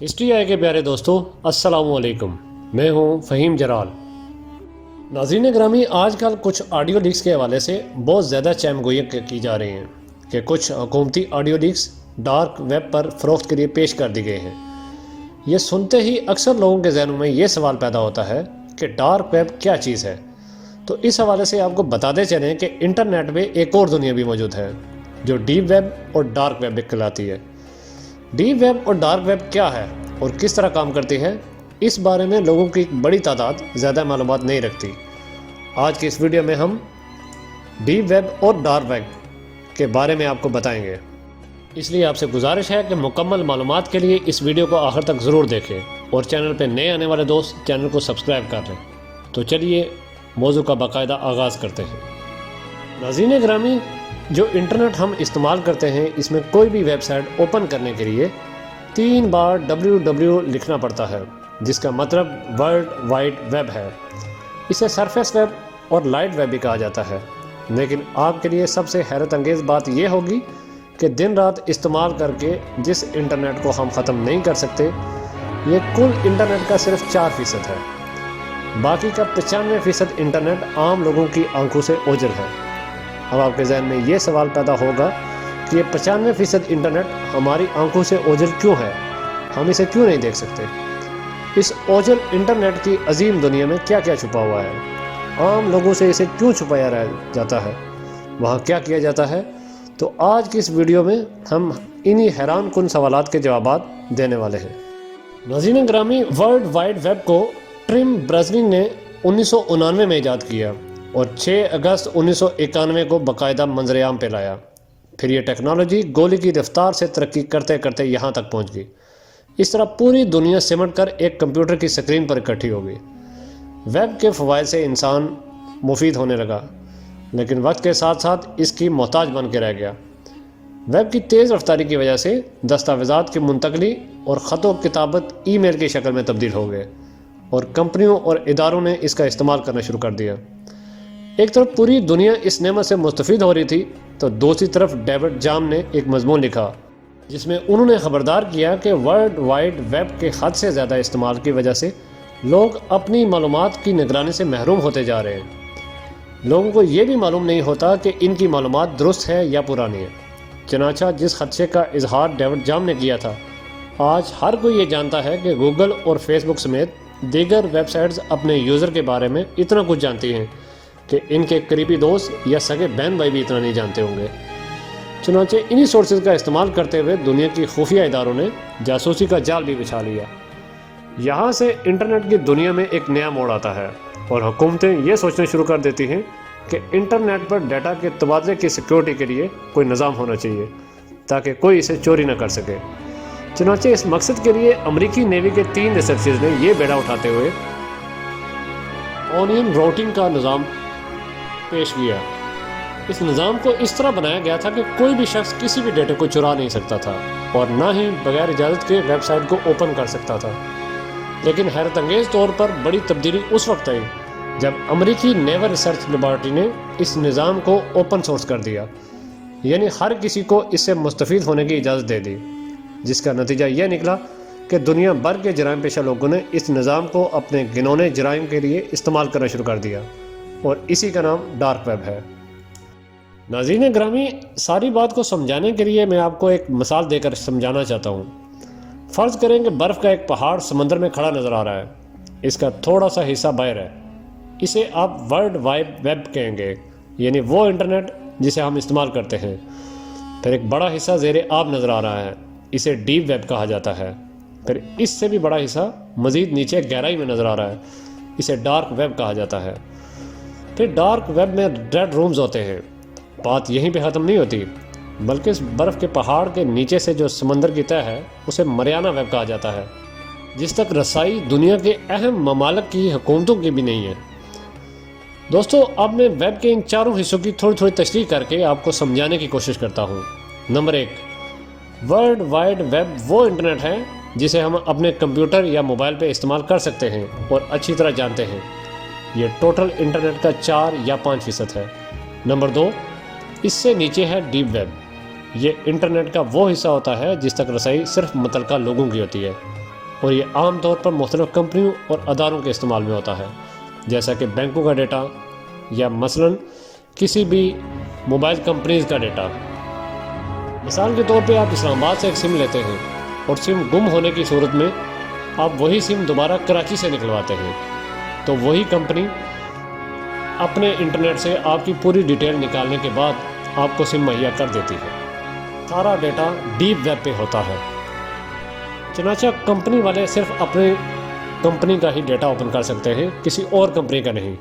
History I کے پیارے دوستو، السلام علیکم۔ میں ہوں فہیم جلال۔ ناظرین گرامی، آج کل کچھ آڈیو لیکس کے حوالے سے بہت زیادہ چہم گوئیاں کی جا رہی ہیں کہ کچھ حکومتی آڈیو لیکس ڈارک ویب پر فروخت کے لیے پیش کر دی گئے ہیں۔ یہ سنتے ہی اکثر لوگوں کے ذہنوں میں یہ سوال پیدا ہوتا ہے کہ ڈارک ویب کیا چیز ہے؟ تو اس حوالے سے آپ کو بتاتے چلیں کہ انٹرنیٹ میں ایک اور دنیا بھی موجود ہے جو ڈیپ ویب اور ڈارک ویب کہلاتی ہے۔ ڈیپ ویب اور ڈارک ویب کیا ہے اور کس طرح کام کرتی ہے، اس بارے میں لوگوں کی ایک بڑی تعداد زیادہ معلومات نہیں رکھتی۔ آج کی اس ویڈیو میں ہم ڈیپ ویب اور ڈارک ویب کے بارے میں آپ کو بتائیں گے، اس لیے آپ سے گزارش ہے کہ مکمل معلومات کے لیے اس ویڈیو کو آخر تک ضرور دیکھیں اور چینل پہ نئے آنے والے دوست چینل کو سبسکرائب کر لیں۔ تو چلیے موضوع کا باقاعدہ آغاز کرتے ہیں۔ ناظرین گرامی، جو انٹرنیٹ ہم استعمال کرتے ہیں، اس میں کوئی بھی ویب سائٹ اوپن کرنے کے لیے 3 بار www لکھنا پڑتا ہے، جس کا مطلب ورلڈ وائڈ ویب ہے۔ اسے سرفیس ویب اور لائٹ ویب بھی کہا جاتا ہے۔ لیکن آپ کے لیے سب سے حیرت انگیز بات یہ ہوگی کہ دن رات استعمال کر کے جس انٹرنیٹ کو ہم ختم نہیں کر سکتے، یہ کل انٹرنیٹ کا صرف 4% ہے۔ باقی کا 95% انٹرنیٹ عام لوگوں کی آنکھوں سے اوجھل ہے۔ اب آپ کے ذہن میں یہ سوال پیدا ہوگا کہ یہ 95% انٹرنیٹ ہماری آنکھوں سے اوجھل کیوں ہے؟ ہم اسے کیوں نہیں دیکھ سکتے؟ اس اوجھل انٹرنیٹ کی عظیم دنیا میں کیا کیا چھپا ہوا ہے؟ عام لوگوں سے اسے کیوں چھپایا رہ جاتا ہے؟ وہاں کیا کیا جاتا ہے؟ تو آج کی اس ویڈیو میں ہم انہی حیران کن سوالات کے جوابات دینے والے ہیں۔ ناظرین گرامی، ورلڈ وائڈ ویب کو ٹرم برنرز نے 1999 میں ایجاد کیا اور 6 اگست 1991 کو باقاعدہ منظر عام پہ لایا۔ پھر یہ ٹیکنالوجی گولی کی رفتار سے ترقی کرتے کرتے یہاں تک پہنچ گئی۔ اس طرح پوری دنیا سمٹ کر ایک کمپیوٹر کی سکرین پر اکٹھی ہو گئی۔ ویب کے فوائد سے انسان مفید ہونے لگا، لیکن وقت کے ساتھ ساتھ اس کی محتاج بن کے رہ گیا۔ ویب کی تیز رفتاری کی وجہ سے دستاویزات کی منتقلی اور خط و کتابت ای میل کی شکل میں تبدیل ہو گئے اور کمپنیوں اور اداروں نے اس کا استعمال کرنا شروع کر دیا۔ ایک طرف پوری دنیا اس نعمت سے مستفید ہو رہی تھی، تو دوسری طرف ڈیوڈ جام نے ایک مضمون لکھا جس میں انہوں نے خبردار کیا کہ ورلڈ وائڈ ویب کے حد سے زیادہ استعمال کی وجہ سے لوگ اپنی معلومات کی نگرانی سے محروم ہوتے جا رہے ہیں۔ لوگوں کو یہ بھی معلوم نہیں ہوتا کہ ان کی معلومات درست ہے یا پرانی ہے۔ چنانچہ جس خدشے کا اظہار ڈیوڈ جام نے کیا تھا، آج ہر کوئی یہ جانتا ہے کہ گوگل اور فیس بک سمیت دیگر ویب سائٹس اپنے یوزر کے بارے میں اتنا کچھ جانتی ہیں کہ ان کے قریبی دوست یا سگے بہن بھائی بھی اتنا نہیں جانتے ہوں گے۔ چنانچہ انہی سورسز کا استعمال کرتے ہوئے دنیا کی خفیہ اداروں نے جاسوسی کا جال بھی بچھا لیا۔ یہاں سے انٹرنیٹ کی دنیا میں ایک نیا موڑ آتا ہے اور حکومتیں یہ سوچنا شروع کر دیتی ہیں کہ انٹرنیٹ پر ڈیٹا کے تبادلے کی سیکیورٹی کے لیے کوئی نظام ہونا چاہیے تاکہ کوئی اسے چوری نہ کر سکے۔ چنانچہ اس مقصد کے لیے امریکی نیوی کے 3 ریسرچرز نے یہ بیڑا اٹھاتے ہوئے اونین راؤٹنگ کا نظام پیش کیا۔ اس نظام کو اس طرح بنایا گیا تھا کہ کوئی بھی شخص کسی بھی ڈیٹا کو چرا نہیں سکتا تھا اور نہ ہی بغیر اجازت کے ویب سائٹ کو اوپن کر سکتا تھا۔ لیکن حیرت انگیز طور پر بڑی تبدیلی اس وقت آئی جب امریکی نیول ریسرچ لیبارٹری نے اس نظام کو اوپن سورس کر دیا، یعنی ہر کسی کو اس سے مستفید ہونے کی اجازت دے دی، جس کا نتیجہ یہ نکلا کہ دنیا بھر کے جرائم پیشہ لوگوں نے اس نظام کو اپنے گنونے جرائم کے لیے استعمال کرنا شروع کر دیا، اور اسی کا نام ڈارک ویب ہے۔ ناظرین گرامی، ساری بات کو سمجھانے کے لیے میں آپ کو ایک مثال دے کر سمجھانا چاہتا ہوں۔ فرض کریں کہ برف کا ایک پہاڑ سمندر میں کھڑا نظر آ رہا ہے۔ اس کا تھوڑا سا حصہ باہر ہے۔ اسے آپ ورلڈ وائڈ ویب کہیں گے، یعنی وہ انٹرنیٹ جسے ہم استعمال کرتے ہیں۔ پھر ایک بڑا حصہ زیر آب نظر آ رہا ہے، اسے ڈیپ ویب کہا جاتا ہے۔ پھر اس سے بھی بڑا حصہ مزید نیچے گہرائی میں نظر آ رہا ہے، اسے ڈارک ویب کہا جاتا ہے۔ پھر ڈارک ویب میں ریڈ رومز ہوتے ہیں۔ بات یہیں پہ ختم نہیں ہوتی، بلکہ اس برف کے پہاڑ کے نیچے سے جو سمندر کی تہہ ہے اسے مریانہ ویب کہا جاتا ہے، جس تک رسائی دنیا کے اہم ممالک کی حکومتوں کی بھی نہیں ہے۔ دوستو، اب میں ویب کے ان 4 حصوں کی تھوڑی تھوڑی تشریح کر کے آپ کو سمجھانے کی کوشش کرتا ہوں۔ نمبر 1، ورلڈ وائڈ ویب وہ انٹرنیٹ ہے جسے ہم اپنے کمپیوٹر یا موبائل پہ استعمال کر سکتے ہیں اور اچھی طرح جانتے ہیں۔ یہ ٹوٹل انٹرنیٹ کا 4 یا 5% ہے۔ نمبر 2، اس سے نیچے ہے ڈیپ ویب۔ یہ انٹرنیٹ کا وہ حصہ ہوتا ہے جس تک رسائی صرف متعلقہ لوگوں کی ہوتی ہے۔ اور یہ عام طور پر مختلف کمپنیوں اور اداروں کے استعمال میں ہوتا ہے، جیسا کہ بینکوں کا ڈیٹا یا مثلاً کسی بھی موبائل کمپنیز کا ڈیٹا۔ مثال کے طور پہ آپ اسلام آباد سے ایک سم لیتے ہیں اور سم گم ہونے کی صورت میں آپ وہی سم دوبارہ کراچی سے نکلواتے ہیں، تو وہی کمپنی اپنے انٹرنیٹ سے آپ کی پوری ڈیٹیل نکالنے کے بعد آپ کو سم مہیا کر دیتی ہے۔ سارا ڈیٹا ڈیپ ویب پہ ہوتا ہے، چنانچہ کمپنی والے صرف اپنے کمپنی کا ہی ڈیٹا اوپن کر سکتے ہیں، کسی اور کمپنی کا نہیں۔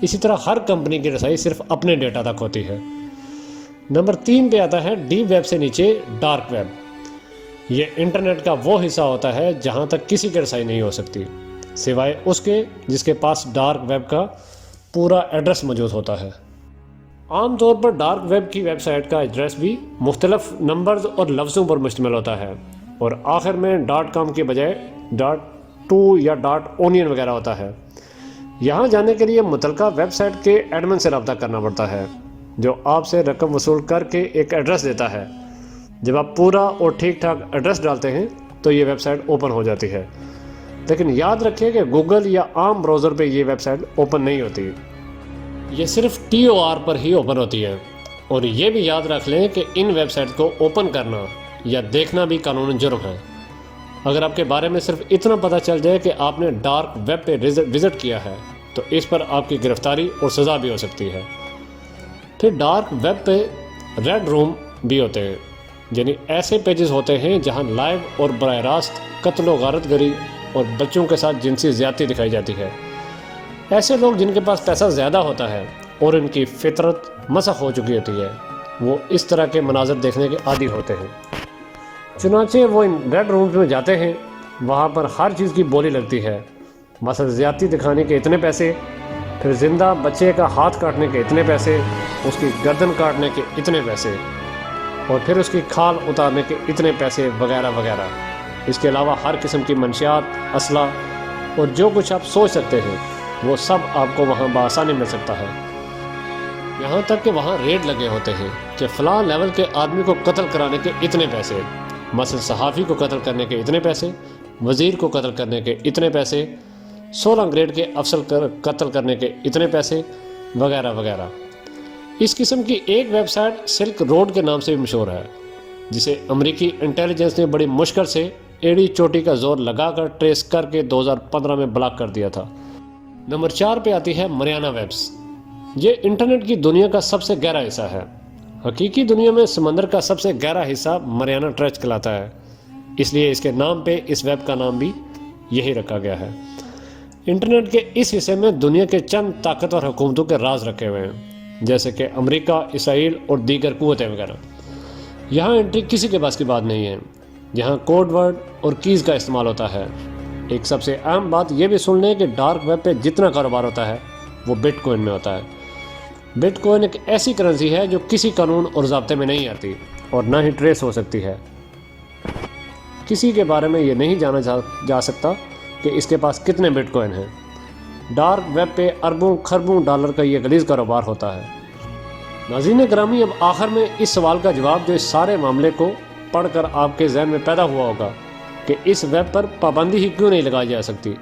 اسی طرح ہر کمپنی کی رسائی صرف اپنے ڈیٹا تک ہوتی ہے۔ نمبر 3 پہ آتا ہے ڈیپ ویب سے نیچے ڈارک ویب۔ یہ انٹرنیٹ کا وہ حصہ ہوتا ہے جہاں تک کسی کی رسائی نہیں ہو سکتی، سوائے اس کے جس کے پاس ڈارک ویب کا پورا ایڈریس موجود ہوتا ہے۔ عام طور پر ڈارک ویب کی ویب سائٹ کا ایڈریس بھی مختلف نمبرز اور لفظوں پر مشتمل ہوتا ہے، اور آخر میں .com کے بجائے .to یا .onion وغیرہ ہوتا ہے۔ یہاں جانے کے لیے متعلقہ ویب سائٹ کے ایڈمن سے رابطہ کرنا پڑتا ہے، جو آپ سے رقم وصول کر کے ایک ایڈریس دیتا ہے۔ جب آپ پورا اور ٹھیک ٹھاک ایڈریس ڈالتے ہیں تو یہ ویب سائٹ اوپن ہو جاتی ہے، لیکن یاد رکھیں کہ گوگل یا عام براؤزر پہ یہ ویب سائٹ اوپن نہیں ہوتی، یہ صرف TOR پر ہی اوپن ہوتی ہے۔ اور یہ بھی یاد رکھ لیں کہ ان ویب سائٹ کو اوپن کرنا یا دیکھنا بھی قانوناً جرم ہے۔ اگر آپ کے بارے میں صرف اتنا پتہ چل جائے کہ آپ نے ڈارک ویب پہ وزٹ کیا ہے تو اس پر آپ کی گرفتاری اور سزا بھی ہو سکتی ہے۔ پھر ڈارک ویب پہ ریڈ روم بھی ہوتے ہیں، یعنی ایسے پیجز ہوتے ہیں جہاں لائیو اور براہ راست قتل و غارت گری اور بچوں کے ساتھ جنسی زیادتی دکھائی جاتی ہے۔ ایسے لوگ جن کے پاس پیسہ زیادہ ہوتا ہے اور ان کی فطرت مسخ ہو چکی ہوتی ہے، وہ اس طرح کے مناظر دیکھنے کے عادی ہوتے ہیں، چنانچہ وہ ان ریڈ رومز میں جاتے ہیں۔ وہاں پر ہر چیز کی بولی لگتی ہے، مثلا زیادتی دکھانے کے اتنے پیسے، پھر زندہ بچے کا ہاتھ کاٹنے کے اتنے پیسے، اس کی گردن کاٹنے کے اتنے پیسے، اور پھر اس کی کھال اتارنے کے اتنے پیسے وغیرہ وغیرہ۔ اس کے علاوہ ہر قسم کی منشیات، اسلحہ اور جو کچھ آپ سوچ سکتے ہیں وہ سب آپ کو وہاں بآسانی مل سکتا ہے۔ یہاں تک کہ وہاں ریٹ لگے ہوتے ہیں کہ فلاں لیول کے آدمی کو قتل کرانے کے اتنے پیسے، مثلا صحافی کو قتل کرنے کے اتنے پیسے، وزیر کو قتل کرنے کے اتنے پیسے، 16 گریڈ کے افسر قتل کرنے کے اتنے پیسے وغیرہ وغیرہ۔ اس قسم کی ایک ویب سائٹ سلک روڈ کے نام سے بھی مشہور ہے، جسے امریکی انٹیلیجنس نے بڑی مشکل سے ایڑی چوٹی کا زور لگا کر ٹریس کر کے 2015 میں بلاک کر دیا تھا۔ نمبر 4 پہ آتی ہے مریانا ویبس۔ یہ انٹرنیٹ کی دنیا کا سب سے گہرا حصہ ہے۔ حقیقی دنیا میں سمندر کا سب سے گہرا حصہ مریانا ٹرنچ کہلاتا ہے، اس لیے اس کے نام پہ اس ویب کا نام بھی یہی رکھا گیا ہے۔ انٹرنیٹ کے اس حصے میں دنیا کے چند طاقتور حکومتوں کے راز رکھے ہوئے ہیں، جیسے کہ امریکہ، اسرائیل اور دیگر قوتیں وغیرہ۔ یہاں انٹری کسی کے پاس کی بات نہیں ہے، یہاں کوڈ ورڈ اور کیز کا استعمال ہوتا ہے۔ ایک سب سے اہم بات یہ بھی سن لیں کہ ڈارک ویب پہ جتنا کاروبار ہوتا ہے وہ بٹ کوئن میں ہوتا ہے۔ بٹ کوئن ایک ایسی کرنسی ہے جو کسی قانون اور ضابطے میں نہیں آتی اور نہ ہی ٹریس ہو سکتی ہے۔ کسی کے بارے میں یہ نہیں جانا جا سکتا کہ اس کے پاس کتنے بٹ کوئن ہیں۔ ڈارک ویب پہ اربوں خربوں ڈالر کا یہ غلیظ کاروبار ہوتا ہے۔ ناظرین گرامی، اب آخر میں اس سوال کا جواب جو اس سارے معاملے کو پڑھ کر آپ کے ذہن میں پیدا ہوا ہوگا کہ اس ویب پر پابندی ہی کیوں نہیں لگائی جا سکتی،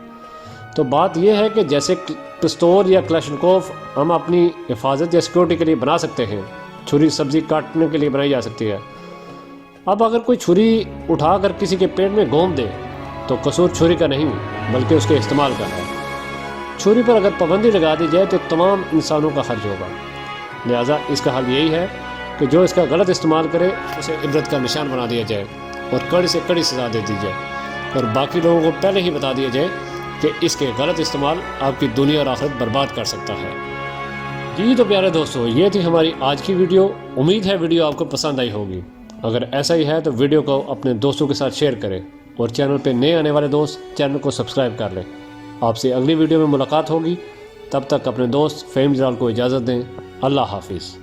تو بات یہ ہے کہ جیسے پستول یا کلاشنکوف ہم اپنی حفاظت یا سیکورٹی کے لیے بنا سکتے ہیں، چھری سبزی کاٹنے کے لیے بنائی جا سکتی ہے۔ اب اگر کوئی چھری اٹھا کر کسی کے پیٹ میں گھوم دے تو قصور چھری کا نہیں بلکہ اس کے استعمال کا ہے۔ چھری پر اگر پابندی لگا دی جائے تو تمام انسانوں کا خرچ ہوگا، لہٰذا اس کا حل یہی ہے کہ جو اس کا غلط استعمال کرے اسے عبرت کا نشان بنا دیا جائے اور کڑی سے کڑی سزا دے دی جائے، اور باقی لوگوں کو پہلے ہی بتا دیا جائے کہ اس کے غلط استعمال آپ کی دنیا اور آخرت برباد کر سکتا ہے۔ جی تو پیارے دوستو، یہ تھی ہماری آج کی ویڈیو۔ امید ہے ویڈیو آپ کو پسند آئی ہوگی۔ اگر ایسا ہی ہے تو ویڈیو کو اپنے دوستوں کے ساتھ شیئر کریں، اور چینل پہ نئے آنے والے دوست چینل کو سبسکرائب کر لیں۔ آپ سے اگلی ویڈیو میں ملاقات ہوگی، تب تک اپنے دوست فہیم جلال کو اجازت دیں۔ اللہ حافظ۔